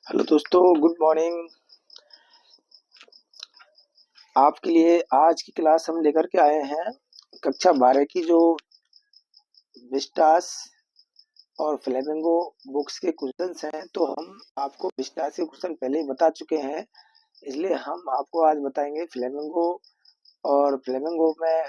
Hello दोस्तों, good morning. आपके लिए आज की क्लास हम लेकर के आए हैं कक्षा 12 की जो विस्टास और फ्लेमिंगो बुक्स के क्वेश्चंस हैं। तो हम आपको विस्टास के क्वेश्चन पहले ही बता चुके हैं, इसलिए हम आपको आज बताएंगे फ्लेमिंगो। और फ्लेमिंगो में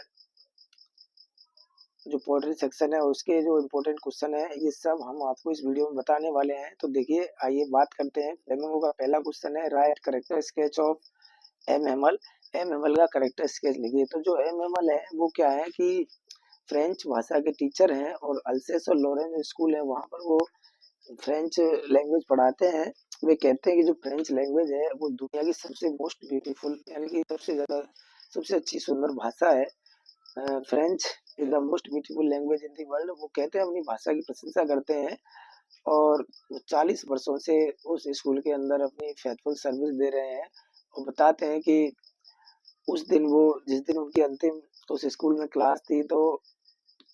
जो पोएट्री सेक्शन है उसके जो इम्पोर्टेंट क्वेश्चन है, ये सब हम आपको इस वीडियो में बताने वाले हैं। तो देखिए, आइए बात करते हैं। फ्लेमिंगो का पहला क्वेश्चन है, write character sketch of M Hamel. M Hamel का करेक्टर स्केच लिखिए। तो जो एम हेमल है वो क्या है कि फ्रेंच भाषा के टीचर हैं और अल्सेस और लॉरेंस स्कूल है, वहाँ पर वो फ्रेंच लैंग्वेज पढ़ाते हैं। वे कहते हैं कि जो फ्रेंच लैंग्वेज है वो दुनिया की सबसे मोस्ट ब्यूटीफुल, यानी कि सबसे ज्यादा सबसे अच्छी सुंदर भाषा है। French is the most beautiful language in the world. वो कहते हैं, अपनी भाषा की प्रशंसा करते हैं। और वो 40 वर्षों से उस स्कूल के अंदर अपनी फेथफुल सर्विस दे रहे हैं। और बताते हैं कि उस दिन वो जिस दिन उनकी अंतिम उस स्कूल में क्लास थी, तो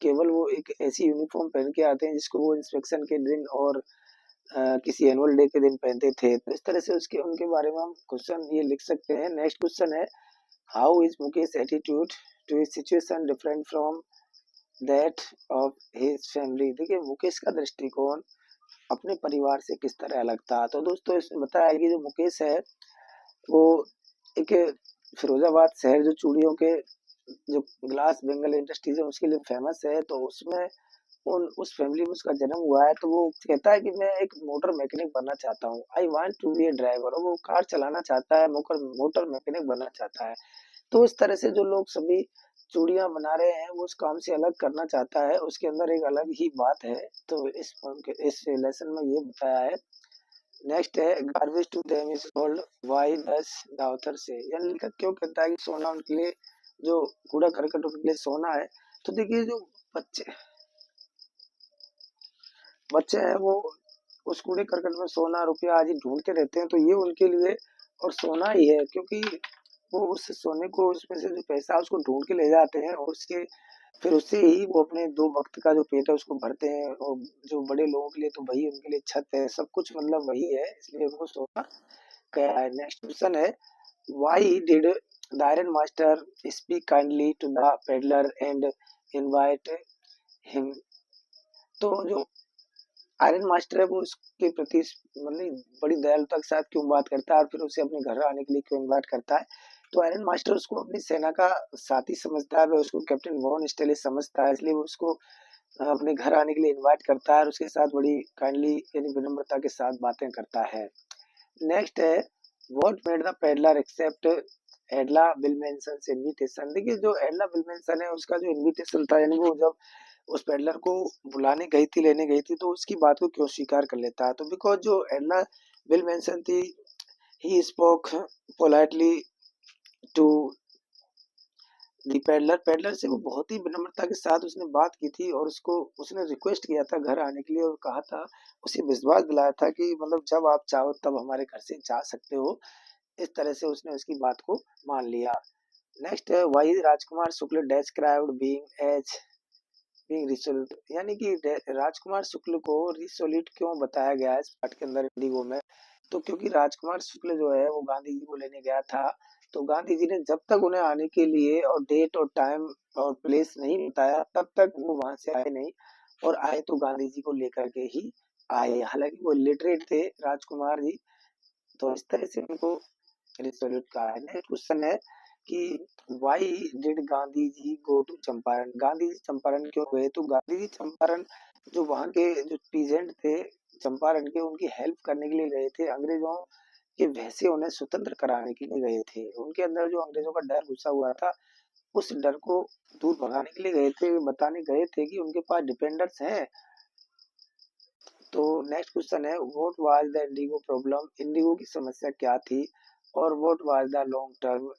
केवल वो एक ऐसी यूनिफॉर्म पहन के आते हैं जिसको वो इंस्पेक्शन के दिन और किसी एनुअल डे के दिन पहनते थे। तो इस तरह से उसके उनके बारे में हम क्वेश्चन ये लिख सकते हैं। नेक्स्ट क्वेश्चन है, how is Mukesh attitude to his situation different from that of his family. देखिए, मुकेश का दृष्टिकोण अपने परिवार से किस तरह अलग था। तो दोस्तों, इसमें बताया है कि जो मुकेश है वो एक फिरोजाबाद शहर जो चूड़ियों के जो ग्लास बेंगल इंडस्ट्रीज है उसके लिए फेमस है। तो उसमें उन उस फैमिली में उसका जन्म हुआ है। तो वो कहता है कि मैं एक मोटर मैकेनिक बनना चाहता हूँ, I want to be a driver. और वो कार चलाना चाहता है, मोटर मोटर मैकेनिक बनना चाहता है। तो इस तरह से जो लोग सभी चूड़ियां बना रहे हैं वो उस काम से अलग करना चाहता है, उसके अंदर एक अलग ही बात है। तो इस लेसन में ये बताया है। नेक्स्ट है, garbage to them is called why does the author say. यानी लेखक क्यों कहता है कि सोना उनके लिए, जो कूड़ा करकट उनके लिए सोना है। तो देखिए, जो बच्चे बच्चे हैं वो उस कूड़े करकट में सोना रुपया आदि ढूंढते रहते हैं। तो ये उनके लिए और सोना ही है, क्योंकि वो उस सोने को, उसमें से जो पैसा है उसको ढूंढ के ले जाते हैं और उसके फिर उससे ही वो अपने दो वक्त का जो पेट है उसको भरते हैं। और जो बड़े लोगों के लिए तो वही उनके लिए छत है, सब कुछ मतलब वही है, इसलिए उनको सोना कहा है। नेक्स्ट क्वेश्चन है, why did the iron master speak kindly to the peddler and invite him. तो जो आयरन मास्टर है वो उसके प्रति मतलब बड़ी दयालुता के साथ क्यों बात करता है और फिर उसे अपने घर आने के लिए क्यों इनवाइट करता है। तो आयरन मास्टर उसको अपनी सेना का साथी समझता है, वह उसको कैप्टन वॉन स्टेलिस समझता है, इसलिए वो उसको अपने घर आने के लिए इनवाइट करता है और उसके साथ बड़ी काइंडली यानी विनम्रता के साथ बातें करता है। नेक्स्ट है, what made the peddler accept Edla Willmansson invitation. देखिए, जो एडला विल्मेंसन है उसका जो इनविटेशन था, यानी वो जब उस पेडलर को बुलाने गई थी, लेने गई थी, तो उसकी बात को क्यों स्वीकार कर लेता है। तो बिकॉज जो एडला विल्मेंसन थी, he spoke politely to the peddler. Peddler से वो बहुत ही विनम्रता के साथ उसने बात की थी और उसको उसने रिक्वेस्ट किया था घर आने के लिए, और कहा था, उसे विश्वास दिलाया था कि मतलब जब आप चाहो तब हमारे घर से जा सकते हो। इस तरह से उसने उसकी बात को मान लिया। नेक्स्ट है, वाई राजकुमार शुक्ल डेस्क्राइब्ड बीइंग एज बीइंग रिसोल्यूट। यानी कि राजकुमार शुक्ल को रिसोल्यूट क्यों बताया गया है इस पाठ के अंदर इंडिगो में। तो क्योंकि राजकुमार शुक्ल जो है वो गांधी जी को लेने गया था। तो गांधी जी ने जब तक उन्हें आने के लिए और डेट और टाइम और प्लेस नहीं बताया, तब तक वो वहां से आए नहीं। और आए तो गांधी जी को लेकर के ही आए, हालांकि वो लिटरेट थे राजकुमार जी। तो इस तरह से उनको रिसोल्यूट कहा है। नेक्स्ट क्वेश्चन है कि why did Gandhi ji go to Champaran. Gandhi ji Champaran क्यों गए। तो गांधी जी चंपारण जो वहां के जो पीजेंट थे चंपारण के, उनकी हेल्प करने के लिए गए थे। अंग्रेजों के भय से उन्हें स्वतंत्र कराने के लिए गए थे। उनके अंदर जो अंग्रेजों का डर घुसा हुआ था, उस डर को दूर भगाने के लिए गए थे, बताने गए थे कि उनके पास डिपेंडर्स हैं। तो नेक्स्ट क्वेश्चन है, what was the Indigo problem. Indigo की समस्या क्या थी। और what was the long term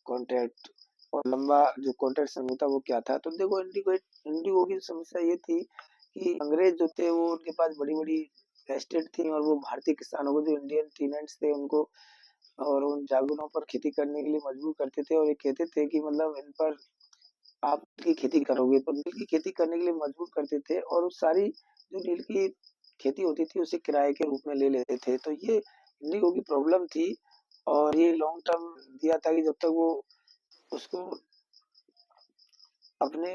contract. और लंबा जो कॉन्ट्रैक्ट समझौता वो क्या था। तो देखो, इंडिगो इंडिगो की समस्या ये थी कि अंग्रेज जो थे वो उनके पास बड़ी बड़ी एस्टेट थी, और वो भारतीय किसानों को, जो इंडियन टीनेंट्स थे उनको और उन जागीरों पर खेती करने के लिए मजबूर करते थे। और ये कहते थे कि मतलब इन पर आप की खेती करोगे, तो नील की खेती करने के लिए मजबूर करते थे। और उस सारी जो नील की खेती होती थी उसे किराए के रूप में ले लेते थे। तो ये इंडिगो की प्रॉब्लम थी और ये लॉन्ग टर्म दिया था कि जब तक वो उसको अपने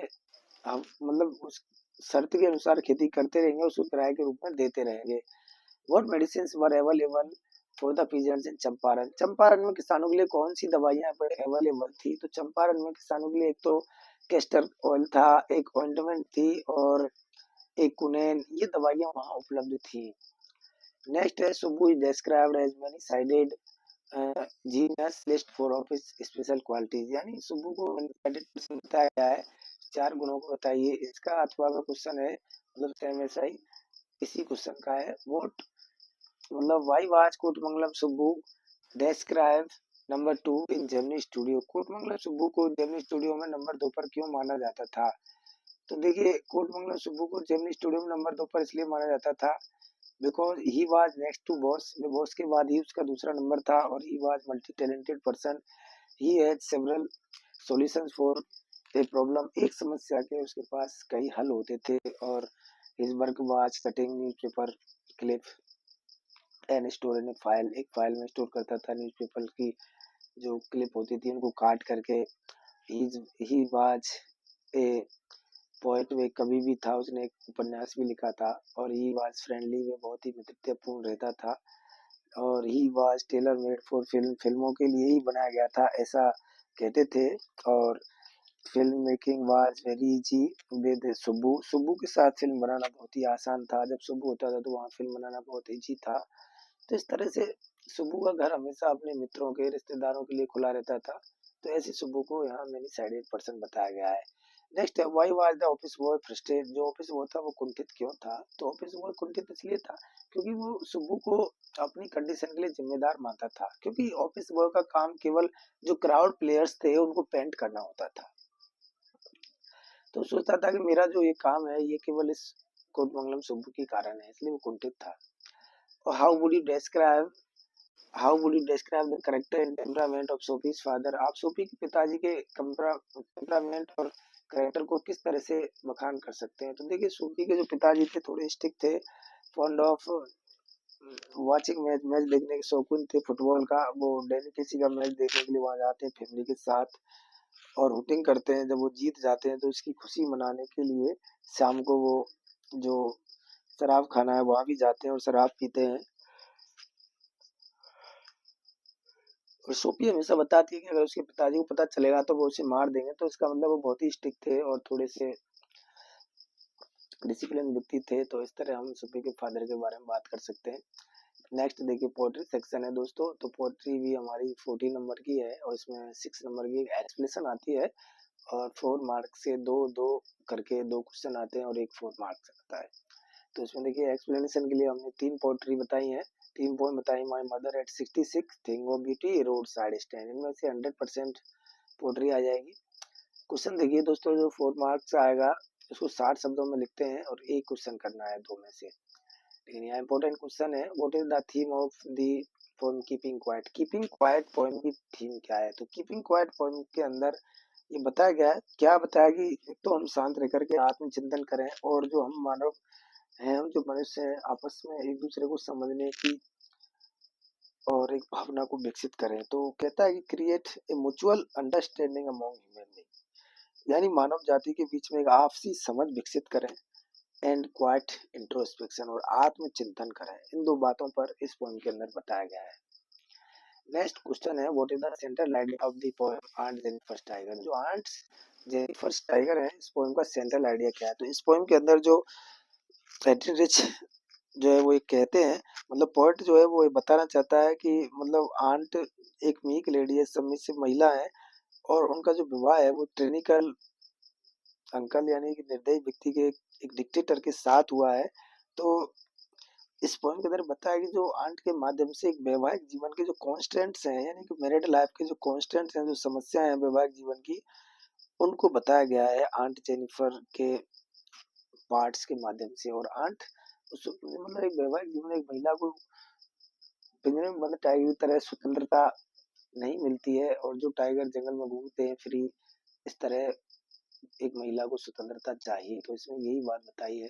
मतलब उस शर्त के अनुसार खेती करते रहेंगे, उसको किराए के रूप में देते रहेंगे। What medicine were available for the peasants in Champaran? Champaran में किसानों के लिए कौन सी दवाइयां अवेलेबल थी? तो चंपारण में किसानों के लिए एक तो कैस्टर ऑयल था, एक ऑइंटमेंट थी और एक कुनेन, ये दवाइयां वहां उपलब्ध थी। नेक्स्ट है Subbu is described as many sided genius list for of special qualities, यानी सुब्बू को बताया गया है, 4 गुणों को बताइए। इसका अथवा का क्वेश्चन है, मतलब सेम ऐसा ही इसी क्वेश्चन का है। व्हाट मतलब why was Kothamangalam Subbu describe number 2 in Gemini Studios? Kothamangalam Subbu को जेमिनी स्टूडियो में नंबर 2 पर क्यों माना जाता था? तो देखिए, कोटमंगलम सुब्बू को जेमिनी स्टूडियो में नंबर 2 पर इसलिए माना जाता था because he was next to boss, boss के बाद ही उसका दूसरा नंबर था और he was multi talented person, he had several solutions for a problem, एक समस्या के उसके पास कई हल होते थे। और his work was cutting newspaper clip and store in A file, एक फाइल में स्टोर करता था न्यूज़पेपर की जो क्लिप होती थी उनको काट करके। ही वाज ए पोएट, वे कवि भी था, उसने एक उपन्यास भी लिखा था। और ही वाज फ्रेंडली, वे बहुत ही मित्रतापूर्ण रहता था। और he was tailor made for film, फिल्मों के लिए ही बनाया गया था ऐसा कहते थे। और film making was very easy with Subbu, Subbu के साथ फिल्म बनाना बहुत ही आसान था, जब सुब्बू होता था तो वहाँ फिल्म बनाना बहुत इजी था। तो इस तरह से सुब्बू का घर हमेशा अपने मित्रों के रिश्तेदारों के लिए खुला रहता था। तो ऐसे सुब्बू को यहाँ मेनी साइडेड पर्सन बताया गया है। नेक्स्ट है why was the office boy frustrated? जो ऑफिस बॉय था वो कुंठित क्यों था? तो ऑफिस बॉय कुंठित इसलिए था क्योंकि वो सुब्बू को अपनी कंडीशन के लिए जिम्मेदार मानता था, क्योंकि ऑफिस बॉय का काम केवल जो क्राउड प्लेयर्स थे उनको पेंट करना होता था। तो सोचता था कि मेरा जो ये काम है ये केवल इस कोटमंगलम सुब्बू के कारण है, इसलिए वो कुंठित था। और how would you describe the character and temperament of Sophie's father? आप सोफी के पिताजी के टेम्परामेंट और कैरेक्टर को किस तरह से बखान कर सकते हैं? तो देखिए, सोफी के जो पिताजी थे थोड़े स्टिक थे, fond of watching match, match देखने के शौकीन थे फुटबॉल का। वो डेली किसी का मैच देखने के लिए वहां जाते हैं फैमिली के साथ और हुटिंग करते हैं। जब वो जीत जाते हैं तो इसकी खुशी मनाने के लिए शाम को वो जो शराब खाना है वहां भी जाते हैं और शराब पीते हैं। और सोफी हमेशा बताती है कि अगर उसके पिताजी को पता चलेगा तो वो उसे मार देंगे, तो इसका मतलब वो बहुत ही स्ट्रिक्ट थे और थोड़े से डिसिप्लिन व्यक्ति थे। तो इस तरह हम सोफी के फादर के बारे में बात कर सकते हैं। नेक्स्ट देखिए, पोएट्री सेक्शन है दोस्तों। तो पोएट्री भी हमारी 14 नंबर की है और इसमें 6 नंबर की एक्सप्लेनेशन आती है और 4 मार्क्स से दो दो करके 2 क्वेश्चन आते हैं और एक 4 मार्क्स आता है। तो इसमें देखिए, एक्सप्लेनेशन के लिए हमने 3 पोएट्री बताई है, 3 पोएम बताई। My mother eight 66, thing of beauty, road side stand, इनमें से 100% पोएट्री आ जाएगी। क्वेश्चन देखिए दोस्तों, जो 4 मार्क्स आएगा उसको 60 शब्दों में लिखते हैं और एक क्वेश्चन करना है 2 में से। लेकिन यहाँ इंपॉर्टेंट क्वेश्चन है, what is the theme of the poem keeping quiet? Keeping quiet poem की थीम क्या है? तो कीपिंग क्वाइट पोएम के अंदर ये बताया गया है, क्या बताया कि एक तो हम शांत रह करके आत्मचिंतन करें और जो हम मानव हैं, हम जो मनुष्य हैं, आपस में एक दूसरे को समझने की और एक भावना को विकसित करें। तो कहता है कि create a mutual understanding among human being, यानी मानव जाति के बीच में एक आपसी समझ विकसित करें। एंड क्वाइट इंट्रोस्पेक्शन, और आत्मचिंतन करें। इन 2 बातों पर इस पोएम के अंदर बताया गया है। नेक्स्ट क्वेश्चन है, what is the central idea of the poem aunt Jennifer tiger? जो आंट जेनिफर टाइगर है, इस पोएम का सेंट्रल आइडिया क्या है? तो इस पोएम के अंदर जो फ्रेडरिच जो है वो ये कहते हैं, मतलब पोएट जो है वो ये बताना चाहता है कि मतलब आंट एक मीक लेडी है, सबमिसिव महिला है और उनका जो विवाह है वो ट्रेनिकल अंकल यानी कि निर्दयी व्यक्ति के एक डिक्टेटर के साथ हुआ है। तो इस पोएम के अंदर बताया कि जो आंट के माध्यम से एक वैवाहिक जीवन के जो कॉन्स्टेंट्स हैं, यानी कि मैरिड लाइफ के जो कॉन्स्टेंट्स हैं, जो समस्याएं हैं वैवाहिक जीवन की, उनको बताया गया है आंट जेनिफर के पार्ट्स के माध्यम से। और आंट उस मतलब एक वैवाहिक जीवन, एक महिला को पिंजरे में बंद टाइगर की तरह स्वतंत्रता नहीं मिलती है और जो टाइगर जंगल में घूमते हैं फ्री, इस तरह एक महिला को स्वतंत्रता चाहिए। तो इसमें यही बात बताई है।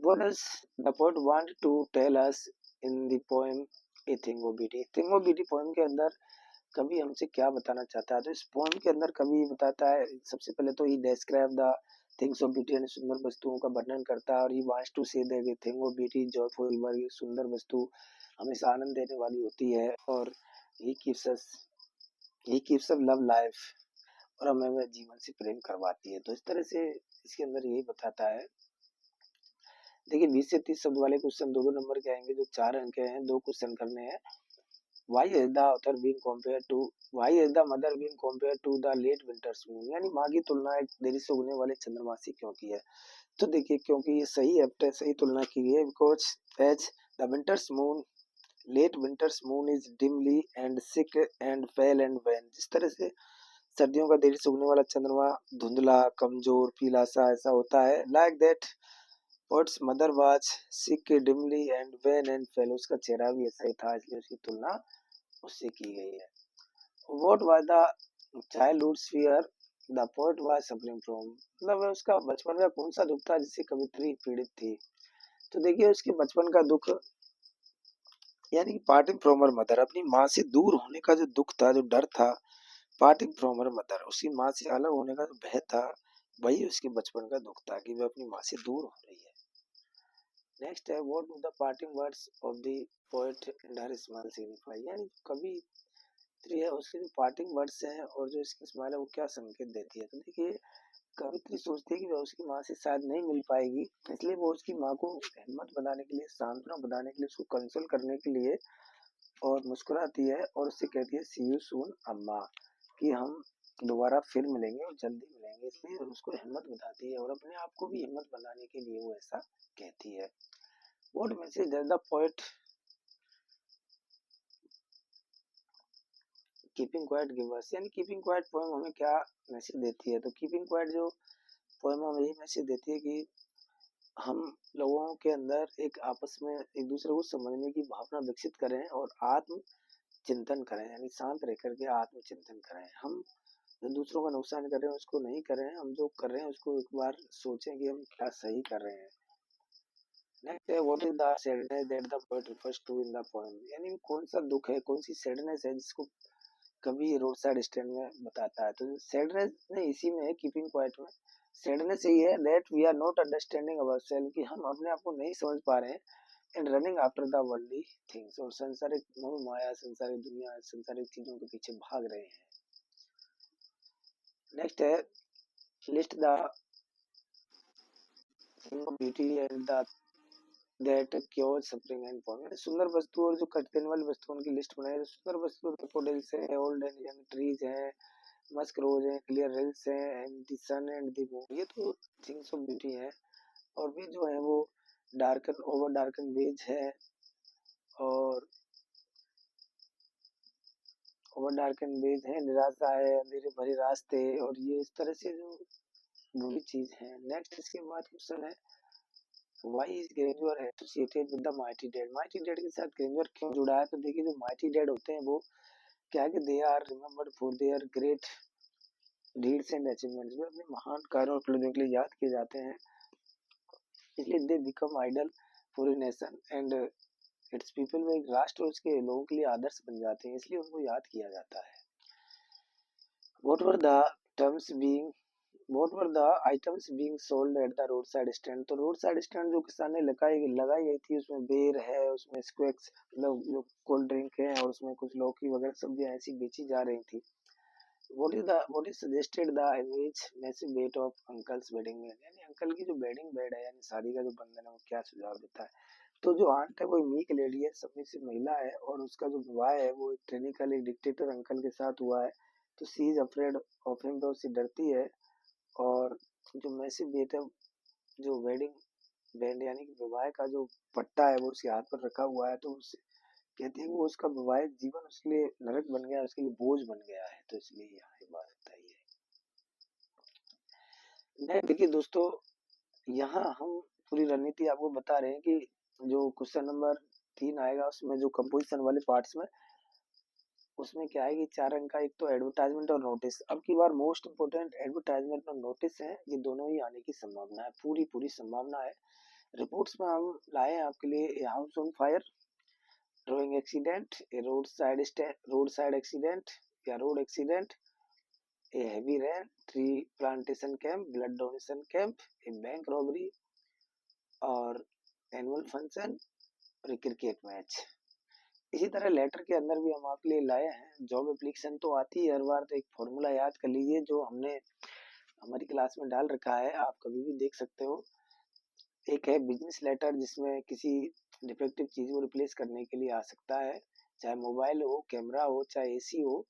What does the poet want to tell us in the poem A Thing of Beauty? Thing of Beauty poem के अंदर कवि हमसे क्या बताना चाहता है? तो इस पोम के अंदर कवि बताता है, सबसे पहले तो he describe the things of beauty, यानी सुंदर वस्तुओं का वर्णन करता है, और he wants to say that thing of beauty joyful वर्ग, सुंदर वस्तु हमेशा आनंद देने वाली होती है, और he keeps us love life, और हमें वह जीवन से प्रेम करवाती है। तो इस तरह से इसके अंदर यही बताता है। देखिए 20 से 30 शब्द वाले क्वेश्चन दो नंबर के आएंगे, जो 4 अंक के हैं, 2 क्वेश्चन करने हैं। Why is the author being compared to why is the mother being compared to the late winter's moon, यानी माँ की तुलना एक देरी से उगने वाले चंद्रमा से क्यों की है? तो देखिए क्योंकि ये सही है, सही तुलना की गई है, because as the winter's moon late winter's moon is dimly and sick and pale and wan, जिस तरह से सर्दियों का देरी से उगने वाला चंद्रमा धुंधला, कमजोर, पीला सा ऐसा होता है, like that What's mother was sick dimly and wan and fell, उसका चेहरा भी ऐसा ही था, इसलिए उसकी तुलना उससे की गई है। What was the childhood fear the poet was suffering from, मतलब उसका बचपन का कौन सा दुख था जिससे कवित्री पीड़ित थी? तो देखिए उसके बचपन का दुख यानी पार्टिंग फ्रॉम हर मदर, अपनी माँ से दूर होने का जो दुख था, जो डर था, पार्टिंग फ्रॉम हर मदर, उसकी माँ से अलग होने का जो भय था, वही उसके बचपन का दुख था कि वह अपनी माँ से दूर हो रही है। नेक्स्ट है what do the parting words of the poet and her smile signify, यानी कवि है उसके जो पार्टिंग वर्ड्स हैं और जो इसकी स्माइल है वो क्या संकेत देती है? तो देखिए कवित्री सोचती है कि वह उसकी माँ से शायद नहीं मिल पाएगी, इसलिए वो उसकी माँ को हिम्मत बनाने के लिए, सांत्वना बनाने के लिए, उसको कंसोल करने के लिए और मुस्कुराती है और उससे कहती है सी यू सून अम्मा, कि हम दोबारा फिर मिलेंगे और जल्दी मिलेंगे, इसलिए उसको हिम्मत बताती है और अपने आप को भी हिम्मत बनाने के लिए वो ऐसा कहती है। What message does the poet keeping quiet give us, यानी कीपिंग क्वाइट पोएम हमें क्या मैसेज देती है? तो कीपिंग क्वाइट जो पोएम हमें यही मैसेज देती है कि हम लोगों के अंदर एक आपस में एक दूसरे को समझने की भावना विकसित करें और आत्म चिंतन करें, यानी शांत रह करके आत्म चिंतन करें। हम जो दूसरों का नुकसान कर रहे हैं उसको नहीं कर रहे हैं, हम जो कर रहे हैं उसको एक बार सोचें कि हम क्या सही कर रहे हैं। नेक्स्ट है what is the sadness that the poet refers to in the poem, यानी कौन सा दुख है, कौन सी सैडनेस है जिसको कभी रोड साइड स्टैंड में बताता है? तो सैडनेस नहीं इसी में है, कीपिंग क्वाइट में सैडनेस यही है that we are not understanding ourselves, कि हम अपने आप को नहीं समझ पा रहे हैं, and running after the worldly things, और संसारिक मोह माया, संसारिक दुनिया, संसारिक चीजों के पीछे भाग रहे हैं। नेक्स्ट है list the thing of beauty and the that cure suffering and point, सुंदर वस्तु और जो कट देने वाली वस्तुओं की लिस्ट बनाई है। सुंदर वस्तु डेफोडिल्स है, ओल्ड एंड यंग ट्रीज है, मस्क रोज है, क्लियर हिल्स है, and the sun and the moon, ये तो थिंग्स ऑफ ब्यूटी है। और भी जो है वो डार्कन ओवर डार्कन वेज है, और ओवर डार्कन वेज है, निराशा है, अंधेरे भरे रास्ते, और ये इस तरह से जो बुरी चीज है। नेक्स्ट इसके बाद क्वेश्चन है why is grandeur associated with the mighty dead, mighty dead के साथ ग्रेन्योर क्यों जुड़ा है? तो देखिए जो माइटी डेड होते हैं वो क्या है कि they are remembered for their great deeds and achievements, वे अपने महान कार्यों और उपलब्धियों के लिए याद किए जाते हैं, इसलिए they become idol for a nation and its people, में एक राष्ट्र और उसके लोगों के लिए आदर्श बन जाते हैं, इसलिए उनको याद किया जाता है। What were the terms being What were the items being sold at the roadside stand? तो रोड साइड स्टैंड जो किसान ने लगाई गई थी, उसमें बेर है, उसमें स्क्वैक्स मतलब जो कोल्ड ड्रिंक है, और उसमें कुछ लौकी वगैरह सब्जियां ऐसी बेची जा रही थी। what is suggested the image massive weight of uncle's wedding bed, यानी अंकल की जो वेडिंग बेड है यानी शादी का जो बंधन है वो क्या सुझाव देता है? तो जो आंट है वो मीक लेडी है, सबमिसिव महिला है, और उसका जो विवाह है वो एक ट्रेनिकल एक डिक्टेटर अंकल के साथ हुआ है, तो सी इज अफ्रेड ऑफ हिम, तो उससे डरती है। और जो मैसिव वेट है, जो वेडिंग बैंड यानी कि विवाह का जो पट्टा है वो उसके हाथ पर रखा हुआ है, तो उससे कहते हैं वो उसका वैवाहिक जीवन उसके लिए नरक बन गया, उसके लिए बोझ बन गया है, तो इसलिए यहाँ ये बात बताई है। देखिए दोस्तों यहाँ हम पूरी रणनीति आपको बता रहे हैं कि जो क्वेश्चन नंबर 3 आएगा उसमें जो कंपोजिशन वाले पार्ट्स में, उसमें क्या है कि 4 अंक का एक तो एडवर्टाइजमेंट और नोटिस, अब की बार मोस्ट इंपोर्टेंट एडवर्टाइजमेंट और नोटिस है, ये दोनों ही आने की संभावना है, पूरी संभावना है। रिपोर्ट्स में हम लाए हैं आपके लिए a house on fire, drowning accident, a road side accident या road accident, a heavy rain, tree plantation camp, blood donation camp, a bank robbery और एनुअल फंक्शन और क्रिकेट मैच। इसी तरह लेटर के अंदर भी हम आपके लिए लाए हैं जॉब एप्लीकेशन। तो आती है हर बार, तो एक फॉर्मूला याद कर लीजिए जो हमने हमारी क्लास में डाल रखा है, आप कभी भी देख सकते हो। एक है बिजनेस लेटर, जिसमें किसी डिफेक्टिव चीज को रिप्लेस करने के लिए आ सकता है, चाहे मोबाइल हो, कैमरा हो, चाहे एसी हो।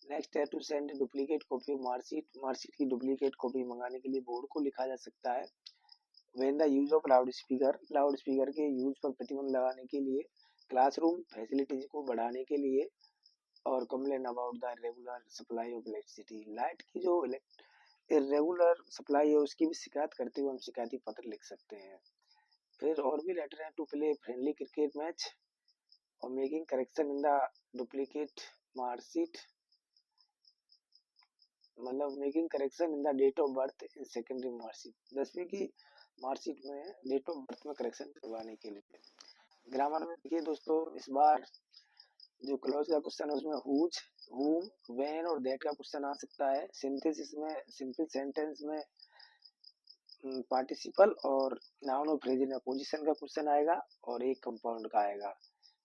नेक्स्ट है to send duplicate copy of marksheet की डुप्लीकेट कॉपी मंगाने के लिए बोर्ड को लिखा जा सकता है। When the use of loud speaker के यूज पर प्रतिबंध लगाने के लिए, क्लासरूम फैसिलिटीज को बढ़ाने के लिए, और complain about the regular supply of electricity, light की जो इरेगुलर सप्लाई है उसकी भी शिकायत करते हुए हम शिकायती पत्र लिख सकते हैं। फिर और भी लेटर है to play friendly cricket match और making correction in the duplicate marksheet, मतलब making correction in the date of birth in secondary marksheet, 10वीं की मार्कशीट में डेट ऑफ बर्थ में करेक्शन करवाने के लिए। ग्रामर में देखिए दोस्तों, इस बार जो क्लॉज का क्वेश्चन है उसमें हुज, whom, when और that का क्वेश्चन आ सकता है। सिंथेसिस में सिंपल सेंटेंस में पार्टिसिपल और नाउन और फ्रेज इन अपोजिशन का क्वेश्चन आएगा और एक कंपाउंड का आएगा।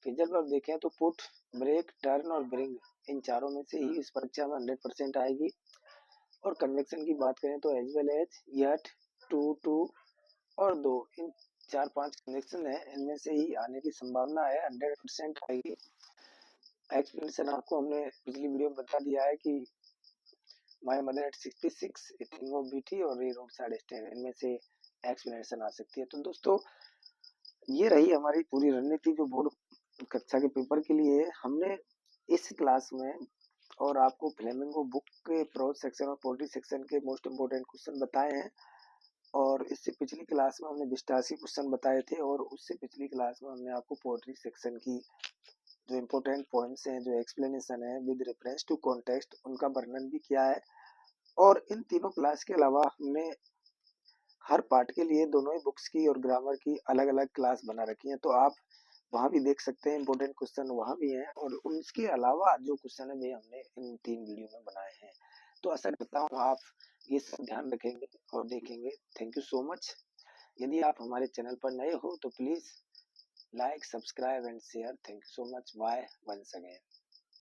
फिजल पर देखें तो पुट, ब्रेक, टर्न और ब्रिंग, इन चारों में से ही इस परीक्षा में 100% आएगी। और कन्वेक्शन की बात करें तो as well as, yet, to और दो, इन 4-5 कन्वेक्शन है, इनमें से ही आने की संभावना है, 100% आएगी। एक्सप्लेनेशन आपको हमने पिछली वीडियो में बता दिया है कि my mother eight 66, thing of BT और रे रोड साइड स्टैंड, इनमें से एक्सप्लेनेशन आ सकती है। तो दोस्तों, ये रही हमारी पूरी रणनीति जो बोर्ड कक्षा के पेपर के लिए है। हमने इस क्लास में और आपको फ्लेमिंगो बुक के प्रोज सेक्शन और पोएट्री सेक्शन के मोस्ट इम्पोर्टेंट क्वेश्चन बताए हैं। और इससे पिछली क्लास में हमने विस्तार क्वेश्चन बताए थे, और उससे पिछली क्लास में हमने आपको पोएट्री सेक्शन की जो इम्पोर्टेंट पॉइंट्स हैं, जो एक्सप्लेनेशन है विद रेफरेंस टू कॉन्टेक्स्ट, उनका वर्णन भी किया है। और इन तीनों क्लास के अलावा हमने हर पार्ट के लिए दोनों ही बुक्स की और ग्रामर की अलग अलग क्लास बना रखी है, तो आप वहां भी देख सकते हैं, इम्पोर्टेंट क्वेश्चन वहां भी हैं। और उसके अलावा जो क्वेश्चन है वे हमने इन 3 वीडियो में बनाए हैं। तो आशा करता हूँ आप ये सब ध्यान रखेंगे और देखेंगे। Thank you so much. यदि आप हमारे चैनल पर नए हो तो please like, subscribe and share. Thank you so much. Bye once again.